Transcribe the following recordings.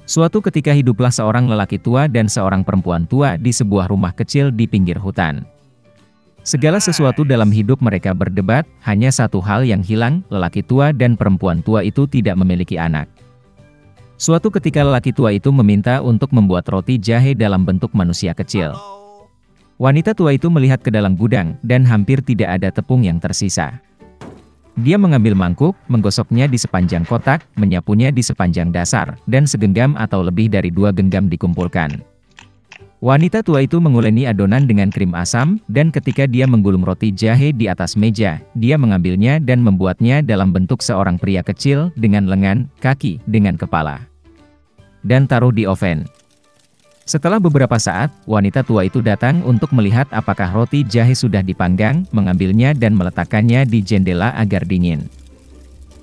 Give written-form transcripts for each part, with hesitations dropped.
Suatu ketika hiduplah seorang lelaki tua dan seorang perempuan tua di sebuah rumah kecil di pinggir hutan. Segala sesuatu dalam hidup mereka berdebat, hanya satu hal yang hilang, lelaki tua dan perempuan tua itu tidak memiliki anak. Suatu ketika lelaki tua itu meminta untuk membuat roti jahe dalam bentuk manusia kecil. Wanita tua itu melihat ke dalam gudang, dan hampir tidak ada tepung yang tersisa. Dia mengambil mangkuk, menggosoknya di sepanjang kotak, menyapunya di sepanjang dasar, dan segenggam atau lebih dari 2 genggam dikumpulkan. Wanita tua itu menguleni adonan dengan krim asam, dan ketika dia menggulung roti jahe di atas meja, dia mengambilnya dan membuatnya dalam bentuk seorang pria kecil, dengan lengan, kaki, dengan kepala. Dan taruh di oven. Setelah beberapa saat, wanita tua itu datang untuk melihat apakah roti jahe sudah dipanggang, mengambilnya dan meletakkannya di jendela agar dingin.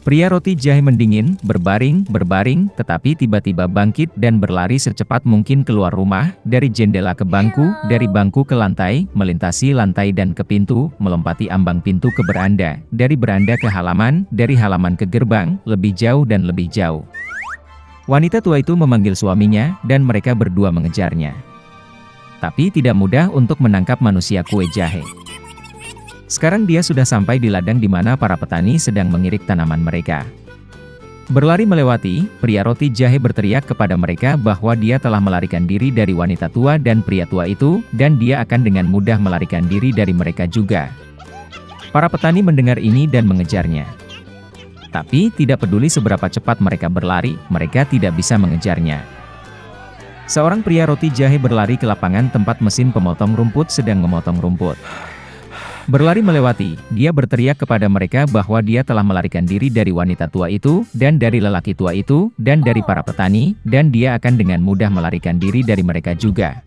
Pria roti jahe mendingin, berbaring, tetapi tiba-tiba bangkit dan berlari secepat mungkin keluar rumah, dari jendela ke bangku, dari bangku ke lantai, melintasi lantai dan ke pintu, melompati ambang pintu ke beranda, dari beranda ke halaman, dari halaman ke gerbang, lebih jauh dan lebih jauh. Wanita tua itu memanggil suaminya, dan mereka berdua mengejarnya. Tapi tidak mudah untuk menangkap manusia kue jahe. Sekarang dia sudah sampai di ladang di mana para petani sedang mengirik tanaman mereka. Berlari melewati, pria roti jahe berteriak kepada mereka bahwa dia telah melarikan diri dari wanita tua dan pria tua itu, dan dia akan dengan mudah melarikan diri dari mereka juga. Para petani mendengar ini dan mengejarnya. Tapi, tidak peduli seberapa cepat mereka berlari, mereka tidak bisa mengejarnya. Seorang pria roti jahe berlari ke lapangan tempat mesin pemotong rumput sedang memotong rumput. Berlari melewati, dia berteriak kepada mereka bahwa dia telah melarikan diri dari wanita tua itu, dan dari lelaki tua itu, dan dari para petani, dan dia akan dengan mudah melarikan diri dari mereka juga.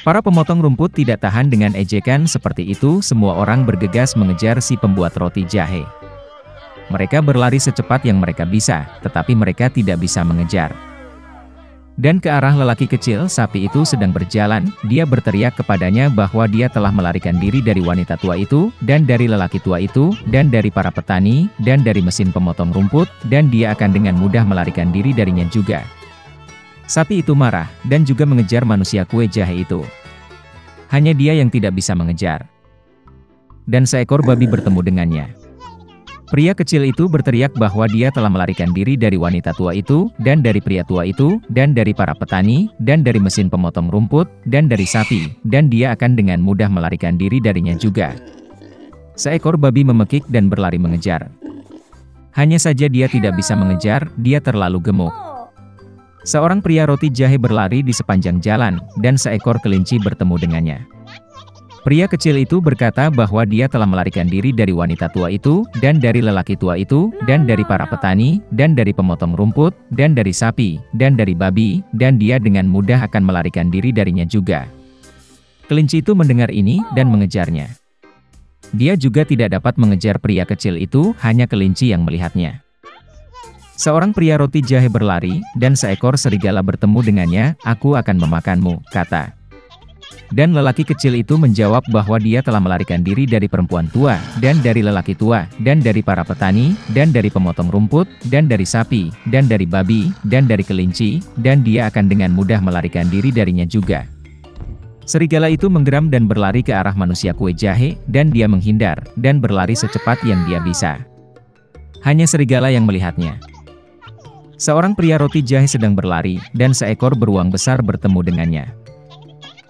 Para pemotong rumput tidak tahan dengan ejekan seperti itu, semua orang bergegas mengejar si pembuat roti jahe. Mereka berlari secepat yang mereka bisa, tetapi mereka tidak bisa mengejar. Dan ke arah lelaki kecil, sapi itu sedang berjalan, dia berteriak kepadanya bahwa dia telah melarikan diri dari wanita tua itu, dan dari lelaki tua itu, dan dari para petani, dan dari mesin pemotong rumput, dan dia akan dengan mudah melarikan diri darinya juga. Sapi itu marah, dan juga mengejar manusia kue jahe itu. Hanya dia yang tidak bisa mengejar. Dan seekor babi bertemu dengannya. Pria kecil itu berteriak bahwa dia telah melarikan diri dari wanita tua itu, dan dari pria tua itu, dan dari para petani, dan dari mesin pemotong rumput, dan dari sapi, dan dia akan dengan mudah melarikan diri darinya juga. Seekor babi memekik dan berlari mengejar. Hanya saja dia tidak bisa mengejar, dia terlalu gemuk. Seorang pria roti jahe berlari di sepanjang jalan, dan seekor kelinci bertemu dengannya. Pria kecil itu berkata bahwa dia telah melarikan diri dari wanita tua itu, dan dari lelaki tua itu, dan dari para petani, dan dari pemotong rumput, dan dari sapi, dan dari babi, dan dia dengan mudah akan melarikan diri darinya juga. Kelinci itu mendengar ini, dan mengejarnya. Dia juga tidak dapat mengejar pria kecil itu, hanya kelinci yang melihatnya. Seorang pria roti jahe berlari, dan seekor serigala bertemu dengannya, "Aku akan memakanmu," kata. Dan lelaki kecil itu menjawab bahwa dia telah melarikan diri dari perempuan tua, dan dari lelaki tua, dan dari para petani, dan dari pemotong rumput, dan dari sapi, dan dari babi, dan dari kelinci, dan dia akan dengan mudah melarikan diri darinya juga. Serigala itu menggeram dan berlari ke arah manusia kue jahe, dan dia menghindar, dan berlari secepat yang dia bisa. Hanya serigala yang melihatnya. Seorang pria roti jahe sedang berlari, dan seekor beruang besar bertemu dengannya.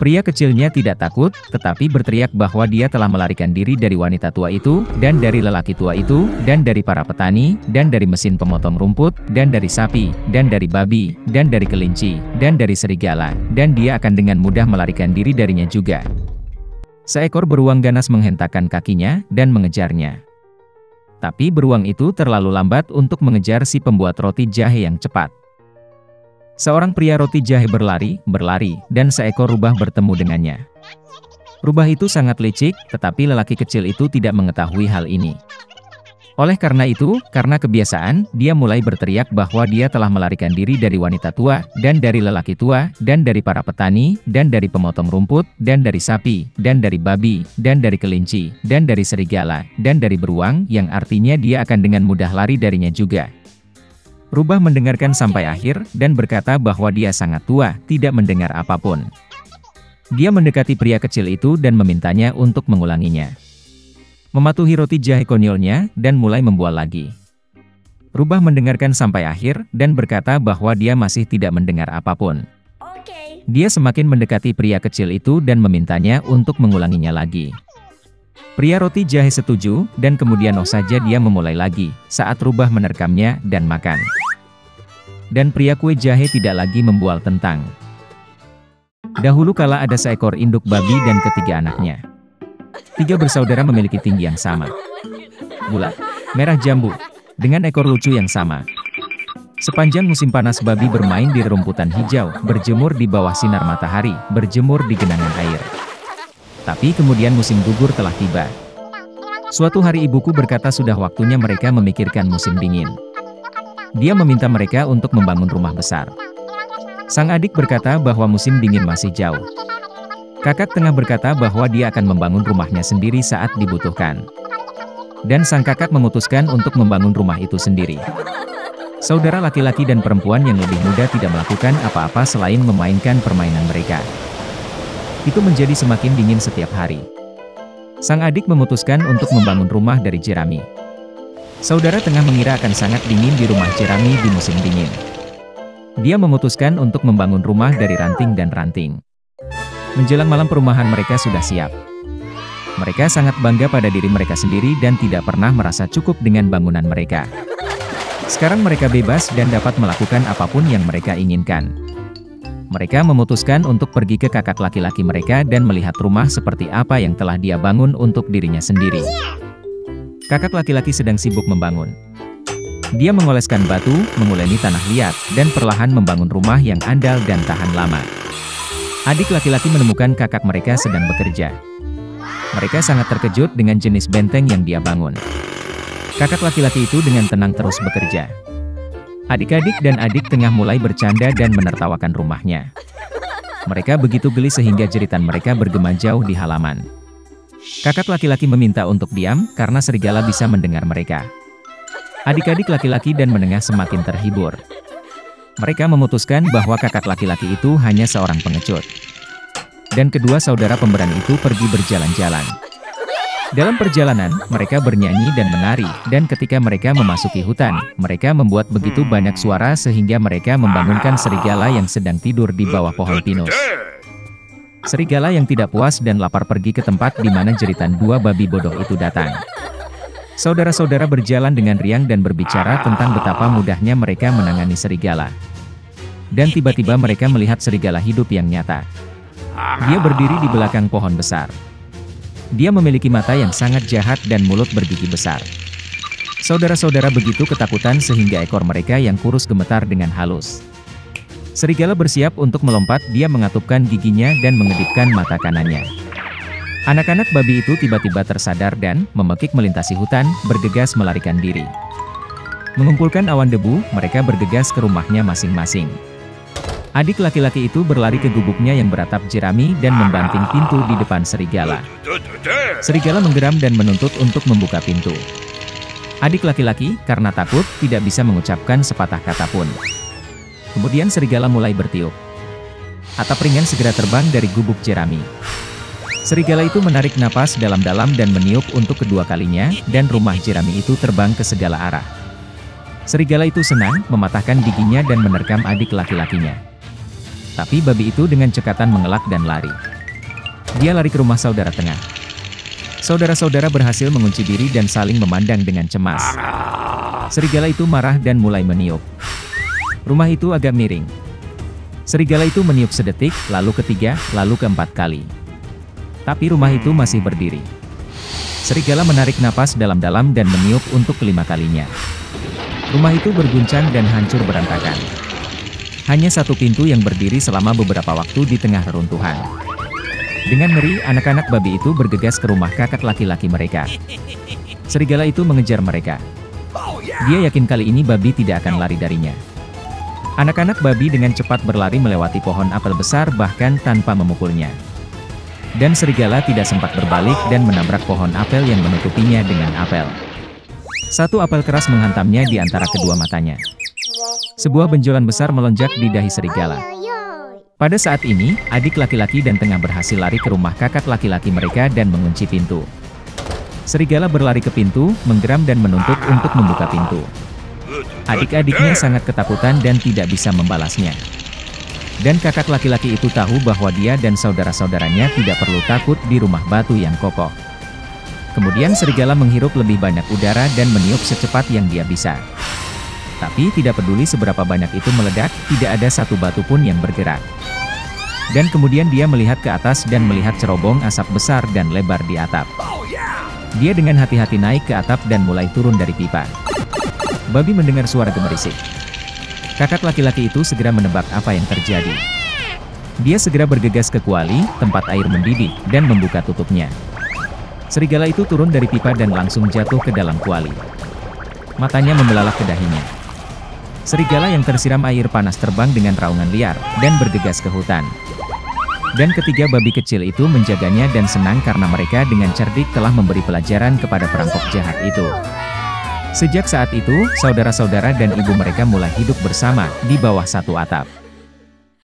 Pria kecilnya tidak takut, tetapi berteriak bahwa dia telah melarikan diri dari wanita tua itu, dan dari lelaki tua itu, dan dari para petani, dan dari mesin pemotong rumput, dan dari sapi, dan dari babi, dan dari kelinci, dan dari serigala, dan dia akan dengan mudah melarikan diri darinya juga. Seekor beruang ganas menghentakkan kakinya, dan mengejarnya. Tapi beruang itu terlalu lambat untuk mengejar si pembuat roti jahe yang cepat. Seorang pria roti jahe berlari, dan seekor rubah bertemu dengannya. Rubah itu sangat licik, tetapi lelaki kecil itu tidak mengetahui hal ini. Oleh karena itu, karena kebiasaan, dia mulai berteriak bahwa dia telah melarikan diri dari wanita tua, dan dari lelaki tua, dan dari para petani, dan dari pemotong rumput, dan dari sapi, dan dari babi, dan dari kelinci, dan dari serigala, dan dari beruang, yang artinya dia akan dengan mudah lari darinya juga. Rubah mendengarkan sampai akhir, dan berkata bahwa dia sangat tua, tidak mendengar apapun. Dia mendekati pria kecil itu dan memintanya untuk mengulanginya. Mematuhi roti jahe konyolnya, dan mulai membual lagi. Rubah mendengarkan sampai akhir, dan berkata bahwa dia masih tidak mendengar apapun. Dia semakin mendekati pria kecil itu dan memintanya untuk mengulanginya lagi. Pria roti jahe setuju, dan kemudian saja dia memulai lagi, saat Rubah menerkamnya dan makan. Dan pria kue jahe tidak lagi membual tentang. Dahulu kala ada seekor induk babi dan ketiga anaknya. 3 bersaudara memiliki tinggi yang sama. Bulat, merah jambu, dengan ekor lucu yang sama. Sepanjang musim panas babi bermain di rumputan hijau, berjemur di bawah sinar matahari, berjemur di genangan air. Tapi kemudian musim gugur telah tiba. Suatu hari ibuku berkata sudah waktunya mereka memikirkan musim dingin. Dia meminta mereka untuk membangun rumah besar. Sang adik berkata bahwa musim dingin masih jauh. Kakak tengah berkata bahwa dia akan membangun rumahnya sendiri saat dibutuhkan. Dan sang kakak memutuskan untuk membangun rumah itu sendiri. Saudara laki-laki dan perempuan yang lebih muda tidak melakukan apa-apa selain memainkan permainan mereka. Itu menjadi semakin dingin setiap hari. Sang adik memutuskan untuk membangun rumah dari jerami. Saudara tengah mengira akan sangat dingin di rumah jerami di musim dingin. Dia memutuskan untuk membangun rumah dari ranting dan ranting. Menjelang malam perumahan mereka sudah siap. Mereka sangat bangga pada diri mereka sendiri dan tidak pernah merasa cukup dengan bangunan mereka. Sekarang mereka bebas dan dapat melakukan apapun yang mereka inginkan. Mereka memutuskan untuk pergi ke kakak laki-laki mereka dan melihat rumah seperti apa yang telah dia bangun untuk dirinya sendiri. Kakak laki-laki sedang sibuk membangun. Dia mengoleskan batu, menguleni tanah liat, dan perlahan membangun rumah yang andal dan tahan lama. Adik laki-laki menemukan kakak mereka sedang bekerja. Mereka sangat terkejut dengan jenis benteng yang dia bangun. Kakak laki-laki itu dengan tenang terus bekerja. Adik-adik dan adik tengah mulai bercanda dan menertawakan rumahnya. Mereka begitu geli sehingga jeritan mereka bergema jauh di halaman. Kakak laki-laki meminta untuk diam, karena serigala bisa mendengar mereka. Adik-adik laki-laki dan menengah semakin terhibur. Mereka memutuskan bahwa kakak laki-laki itu hanya seorang pengecut. Dan kedua saudara pemberani itu pergi berjalan-jalan. Dalam perjalanan, mereka bernyanyi dan menari, dan ketika mereka memasuki hutan, mereka membuat begitu banyak suara sehingga mereka membangunkan serigala yang sedang tidur di bawah pohon pinus. Serigala yang tidak puas dan lapar pergi ke tempat di mana jeritan 2 babi bodoh itu datang. Saudara-saudara berjalan dengan riang dan berbicara tentang betapa mudahnya mereka menangani serigala. Dan tiba-tiba mereka melihat serigala hidup yang nyata. Dia berdiri di belakang pohon besar. Dia memiliki mata yang sangat jahat dan mulut bergigi besar. Saudara-saudara begitu ketakutan sehingga ekor mereka yang kurus gemetar dengan halus. Serigala bersiap untuk melompat, dia mengatupkan giginya dan mengedipkan mata kanannya. Anak-anak babi itu tiba-tiba tersadar dan, memekik melintasi hutan, bergegas melarikan diri. Mengumpulkan awan debu, mereka bergegas ke rumahnya masing-masing. Adik laki-laki itu berlari ke gubuknya yang beratap jerami dan membanting pintu di depan serigala. Serigala menggeram dan menuntut untuk membuka pintu. Adik laki-laki, karena takut, tidak bisa mengucapkan sepatah kata pun. Kemudian serigala mulai bertiup. Atap ringan segera terbang dari gubuk jerami. Serigala itu menarik napas dalam-dalam dan meniup untuk kedua kalinya, dan rumah jerami itu terbang ke segala arah. Serigala itu senang, mematahkan giginya dan menerkam adik laki-lakinya. Tapi babi itu dengan cekatan mengelak dan lari. Dia lari ke rumah saudara tengah. Saudara-saudara berhasil mengunci diri dan saling memandang dengan cemas. Serigala itu marah dan mulai meniup. Rumah itu agak miring. Serigala itu meniup sedetik, lalu ketiga, lalu keempat kali. Tapi rumah itu masih berdiri. Serigala menarik napas dalam-dalam dan meniup untuk kelima kalinya. Rumah itu berguncang dan hancur berantakan. Hanya satu pintu yang berdiri selama beberapa waktu di tengah reruntuhan. Dengan ngeri, anak-anak babi itu bergegas ke rumah kakak laki-laki mereka. Serigala itu mengejar mereka. Dia yakin kali ini babi tidak akan lari darinya. Anak-anak babi dengan cepat berlari melewati pohon apel besar bahkan tanpa memukulnya. Dan serigala tidak sempat berbalik dan menabrak pohon apel yang menutupinya dengan apel. Satu apel keras menghantamnya di antara kedua matanya. Sebuah benjolan besar melonjak di dahi serigala. Pada saat ini, adik laki-laki dan tengah berhasil lari ke rumah kakak laki-laki mereka dan mengunci pintu. Serigala berlari ke pintu, menggeram dan menuntut untuk membuka pintu. Adik-adiknya sangat ketakutan dan tidak bisa membalasnya. Dan kakak laki-laki itu tahu bahwa dia dan saudara-saudaranya tidak perlu takut di rumah batu yang kokoh. Kemudian serigala menghirup lebih banyak udara dan meniup secepat yang dia bisa. Tapi tidak peduli seberapa banyak itu meledak, tidak ada satu batu pun yang bergerak. Dan kemudian dia melihat ke atas dan melihat cerobong asap besar dan lebar di atap. Dia dengan hati-hati naik ke atap dan mulai turun dari pipa. Babi mendengar suara gemerisik. Kakak laki-laki itu segera menebak apa yang terjadi. Dia segera bergegas ke kuali, tempat air mendidih, dan membuka tutupnya. Serigala itu turun dari pipa dan langsung jatuh ke dalam kuali. Matanya membelalak ke dahinya. Serigala yang tersiram air panas terbang dengan raungan liar, dan bergegas ke hutan. Dan ketiga babi kecil itu menjaganya dan senang karena mereka dengan cerdik telah memberi pelajaran kepada perampok jahat itu. Sejak saat itu, saudara-saudara dan ibu mereka mulai hidup bersama di bawah satu atap.